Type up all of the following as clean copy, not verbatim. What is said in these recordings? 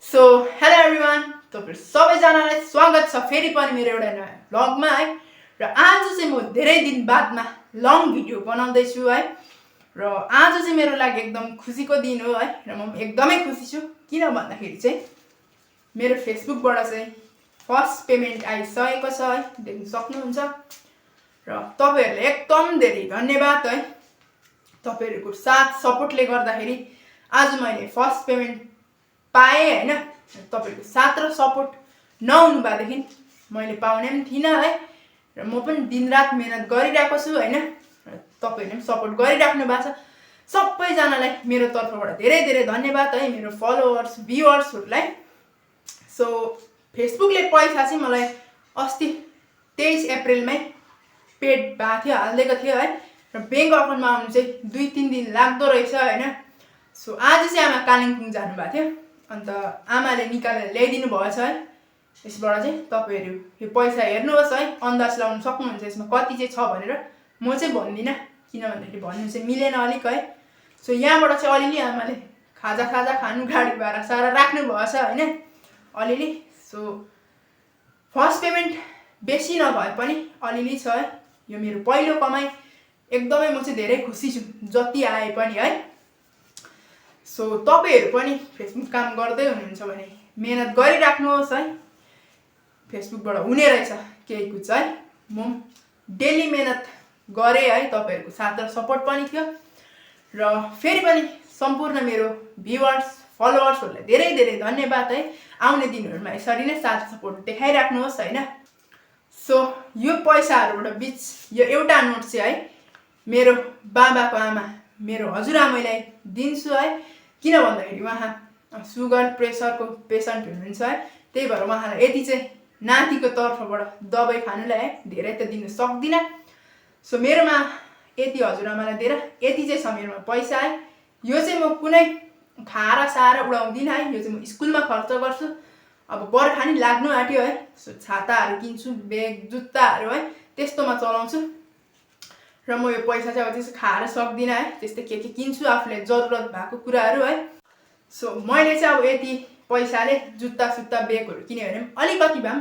So hello everyone, तपाईहरु सबैजनालाई स्वागत छ फेरि पनि मेरो एउटा नयाँ भ्लगमा है। र आज चाहिँ म धेरै दिन बादमा लङ भिडियो बनाउँदै छु है। र आज चाहिँ मेरो लागि एकदम खुसीको दिन हो है। र म एकदमै खुसी छु किन भन्दाखेरि चाहिँ मेरो फेसबुकबाट चाहिँ फर्स्ट पेमेन्ट आइसकेको छ है, देख्न सक्नुहुन्छ। र तपाईहरुले एकदम धेरै धन्यवाद है। तपाईहरुको साथ सपोर्टले गर्दाखेरि आज मैले फर्स्ट पेमेन्ट पाए हैन। तपाईहरुको साथ र सपोर्ट नहुनु भएदेखि मैले पाउने पनि थिइन है। र म पनि दिनरात मेहनत गरिरहेको छु हैन। तपाईहरुले पनि सपोर्ट गरिराख्नु भएको छ। सबैजनालाई मेरो तर्फबाट धेरै धेरै धन्यवाद है, मेरो फलोअर्स भ्युअर्सहरुलाई। सो फेसबुकले पैसा चाहिँ मलाई अस्ति 23 अप्रिलमै पेड भएको थियो, हाल्दिएको थियो है। र बैंक अकाउन्टमा आउनु चाहिँ 2-3 दिन लाग्दो रहेछ हैन। सो आज चाहिँ आमा कालिम्पोङ जानु भएको थियो, अन्त आमाले निकालेर ल्याइदिनु भएछ है। यसबाट चाहिँ तपाईहरु यो पैसा हेर्नुहोस् है, अन्दाज लगाउन सक्नुहुन्छ यसमा कति चाहिँ छ भनेर। म चाहिँ भन्दिनँ किन भन्दाखेरि भन्नु चाहिँ मिलेन अलिक है। सो यहाँबाट चाहिँ अलिअलि आमाले खाजा खानु, गाडी भाडा सारा राख्नु भएछ हैन, अलिअलि। सो फर्स्ट पेमेन्ट बेसी नभए पनि अलिअलि छ है। यो मेरो पहिलो कमाई, एकदमै म चाहिँ धेरै खुसी छु जति आए पनि है। सो तपाईहरु पनि फेसबुक काम गर्दै हुनुहुन्छ भने मेहनत गरिराख्नुहोस् है। फेसबुकबाट हुने रहेछ केही कुछ है। म डेली मेहनत गरे है, तपाईहरुको साथ र सपोर्ट पनि थियो। र फेरि पनि सम्पूर्ण मेरो भ्युअर्स फलोअर्सहरुलाई धेरै धेरै धन्यवाद है। आउने दिनहरुमा यसरी नै साथ सपोर्ट देखाइराख्नुहोस् हैन। सो यो पैसाहरुबाट बीच यो एउटा नोट चाहिँ है मेरो बाबाको आमा मेरो हजुरआमैलाई दिन्छु है। किन भन्दाखेरि उहाँ सुगर प्रेसरको पेशेन्ट हुनुहुन्छ है। त्यही भएर उहाँलाई यति चाहिँ नातिको तर्फबाट दबाई खानुलाई है धेरै त दिन सक्दिन। सो मेरोमा यति हजुरआमालाई दिएर यति चाहिँ छ मेरोमा पैसा है। यो चाहिँ म कुनै खाएर सारा उडाउँदिन है। यो चाहिँ म स्कुलमा खर्च गर्छु। अब बर्खा नि लाग्नु आँट्यो है। सो छाताहरु किन्छु, बेग जुत्ताहरु है त्यस्तोमा चलाउँछु। र म यो पैसा चाहिँ अब त्यसो खाएर सक्दिनँ है। त्यस्तै के किन्छु आफूले जरुरत भएको कुराहरु है। सो मैले चाहिँ अब यति पैसाले जुत्ता सुत्ता बेगहरु किन्यो भने अलिकति भए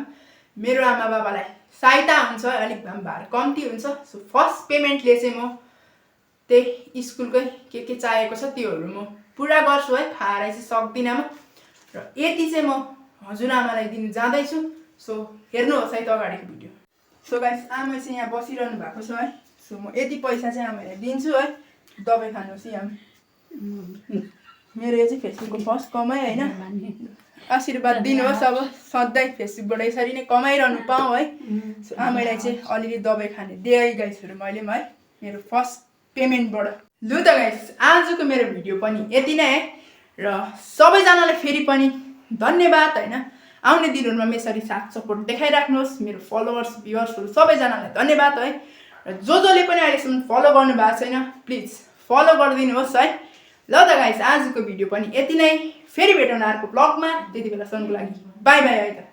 मेरो आमा बाबालाई सहायता हुन्छ, अलिक भए भार कम्ती हुन्छ। सो फर्स्ट पेमेन्टले चाहिँ म त्यही स्कुलकै के चाहिएको छ त्योहरु म पुरा गर्छु है। खाएर चाहिँ सक्दिनँ म। र यति चाहिँ म हजुरआमालाई दिनु जाँदैछु। सो हेर्नुहोस् है त अगाडिको भिडियो। सो गाइस, आमा चाहिँ यहाँ बसिरहनु भएको छ है। सो म यति पैसा चाहिँ आमालाई दिन्छु है, दबाई खानुहोस् है आमा। मेरो यो चाहिँ फेसबुकको फर्स्ट कमाइ हैन। आशीर्वाद दिनुहोस् अब सधैँ फेसबुकबाट यसरी नै कमाइरहनु पाऊँ है। सो आमालाई चाहिँ अलिअलि दबाई खाने दिएँ गाइसहरु मैले है, मेरो फर्स्ट पेमेन्टबाट। लु त गाइस, आजको मेरो भिडियो पनि यति नै है। र सबैजनालाई फेरि पनि धन्यवाद हैन। आउने दिनहरुमा यसरी साथ सपोर्ट देखाइराख्नुहोस्। मेरो फलोअर्स भ्युअर्सहरु सबैजनालाई धन्यवाद है। र जसले पनि अहिलेसम्म फलो गर्नु भएको छैन प्लिज फलो गरिदिनुहोस् है। ल त गाइस, आजको भिडियो पनि यति नै। फेरि भेटौँ अर्को ब्लगमा। त्यति बेलासम्मको लागि बाइ बाइ है त।